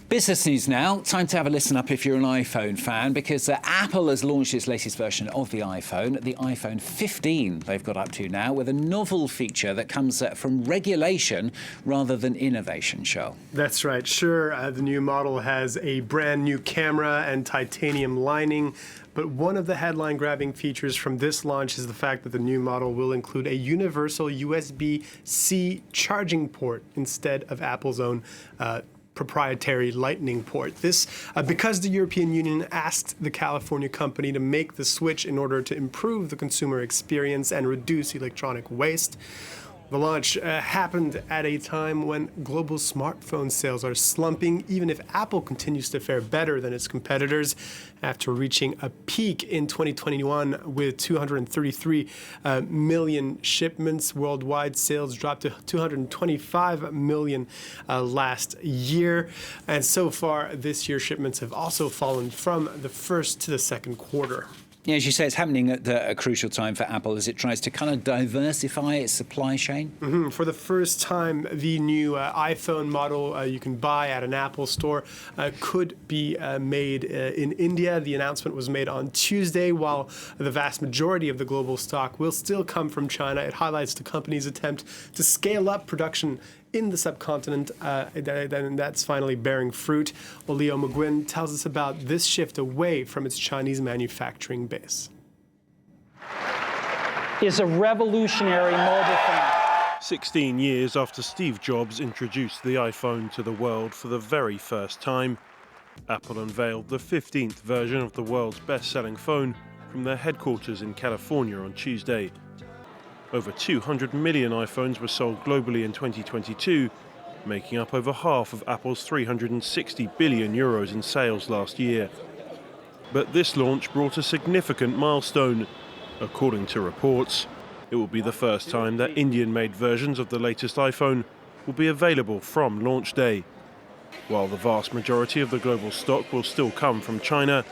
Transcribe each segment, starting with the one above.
Business news now. Time to have a listen up if you're an iPhone fan, because Apple has launched its latest version of the iPhone 15 they've got up to now, with a novel feature that comes from regulation rather than innovation, Charles. That's right. Sure, the new model has a brand new camera and titanium lining, but one of the headline-grabbing features from this launch is the fact that the new model will include a universal USB-C charging port instead of Apple's own proprietary Lightning port. This because the European Union asked the California company to make the switch in order to improve the consumer experience and reduce electronic waste. The launch happened at a time when global smartphone sales are slumping, even if Apple continues to fare better than its competitors. After reaching a peak in 2021 with 233 million shipments worldwide, sales dropped to 225 million last year. And so far this year, shipments have also fallen from the first to the second quarter. Yeah, as you say, it's happening at a crucial time for Apple as it tries to kind of diversify its supply chain. For the first time, the new iPhone model you can buy at an Apple store could be made in India. The announcement was made on Tuesday, while the vast majority of the global stock will still come from China. It highlights the company's attempt to scale up production in the subcontinent, and that's finally bearing fruit. Well, Leo McGuinn tells us about this shift away from its Chinese manufacturing base. Is a revolutionary mobile phone. 16 years after Steve Jobs introduced the iPhone to the world for the very first time, Apple unveiled the 15th version of the world's best-selling phone from their headquarters in California on Tuesday. Over 200 million iPhones were sold globally in 2022, making up over half of Apple's 360 billion euros in sales last year. But this launch brought a significant milestone. According to reports, it will be the first time that Indian-made versions of the latest iPhone will be available from launch day. While the vast majority of the global stock will still come from China,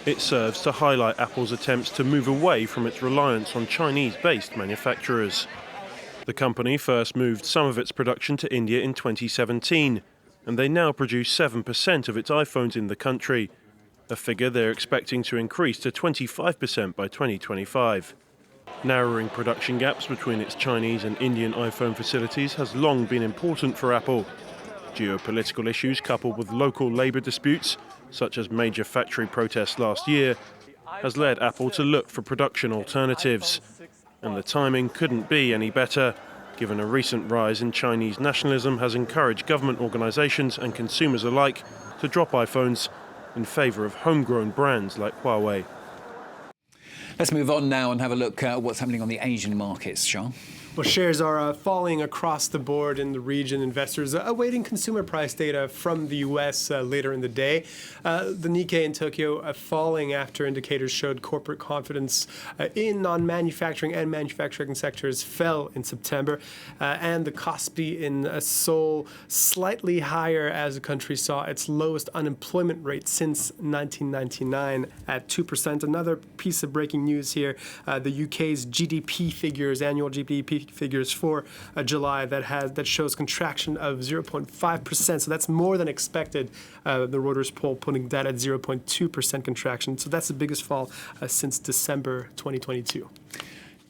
it serves to highlight Apple's attempts to move away from its reliance on Chinese-based manufacturers. The company first moved some of its production to India in 2017, and they now produce 7% of its iPhones in the country, a figure they're expecting to increase to 25% by 2025. Narrowing production gaps between its Chinese and Indian iPhone facilities has long been important for Apple. Geopolitical issues coupled with local labour disputes, such as major factory protests last year, has led Apple to look for production alternatives. And the timing couldn't be any better, given a recent rise in Chinese nationalism has encouraged government organisations and consumers alike to drop iPhones in favour of homegrown brands like Huawei. Let's move on now and have a look at what's happening on the Asian markets, Charles. Well, shares are falling across the board in the region. Investors awaiting consumer price data from the U.S. Later in the day. The Nikkei in Tokyo falling after indicators showed corporate confidence in non-manufacturing and manufacturing sectors fell in September. And the Kospi in Seoul slightly higher as the country saw its lowest unemployment rate since 1999 at 2%. Another piece of breaking news here, the UK's GDP figures, annual GDP figures for July that shows contraction of 0.5%. So that's more than expected. The Reuters poll putting that at 0.2% contraction. So that's the biggest fall since December 2022.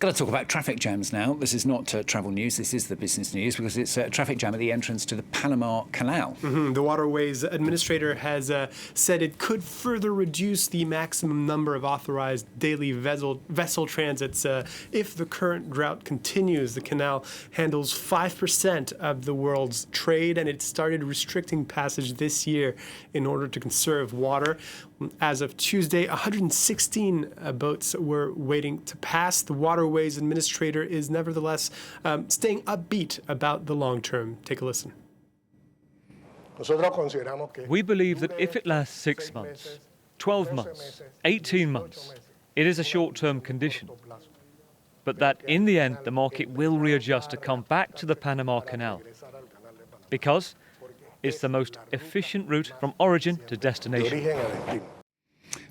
Got to talk about traffic jams now. This is not travel news, this is the business news, because it's a traffic jam at the entrance to the Panama Canal. The Waterways Administrator has said it could further reduce the maximum number of authorized daily vessel transits if the current drought continues. The canal handles 5% of the world's trade, and it started restricting passage this year in order to conserve water. As of Tuesday, 116 boats were waiting to pass. The Waterways Administrator is nevertheless staying upbeat about the long term. Take a listen. We believe that if it lasts 6 months, 12 months, 18 months, it is a short-term condition. But that in the end, the market will readjust to come back to the Panama Canal, because it's the most efficient route from origin to destination.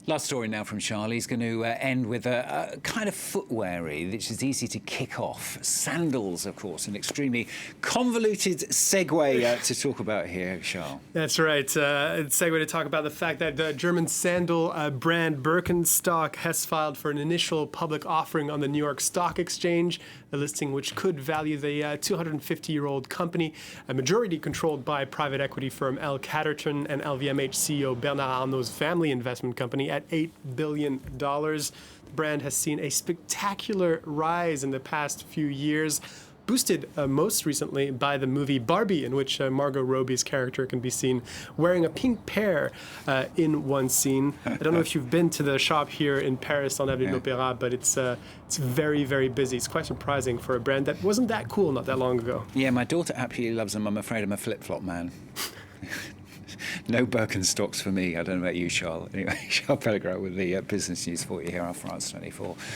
Last story now from Charlie. He's going to end with a kind of footweary, which is easy to kick off. Sandals, of course, an extremely convoluted segue to talk about here, Charles. That's right. It's a segue to talk about the fact that the German sandal brand Birkenstock has filed for an initial public offering on the New York Stock Exchange, a listing which could value the 250-year-old company, a majority controlled by private equity firm L. Catterton and LVMH CEO Bernard Arnault's family investment company, at $8 billion. The brand has seen a spectacular rise in the past few years, boosted most recently by the movie Barbie, in which Margot Robbie's character can be seen wearing a pink pair in one scene. I don't know if you've been to the shop here in Paris on Avenue de l'Opéra, but it's very, very busy. It's quite surprising for a brand that wasn't that cool not that long ago. Yeah, my daughter absolutely loves them. I'm afraid I'm a flip-flop man. No Birkenstocks for me. I don't know about you, Charles. Anyway, Charles Pellegrin with the business news for you here on France 24.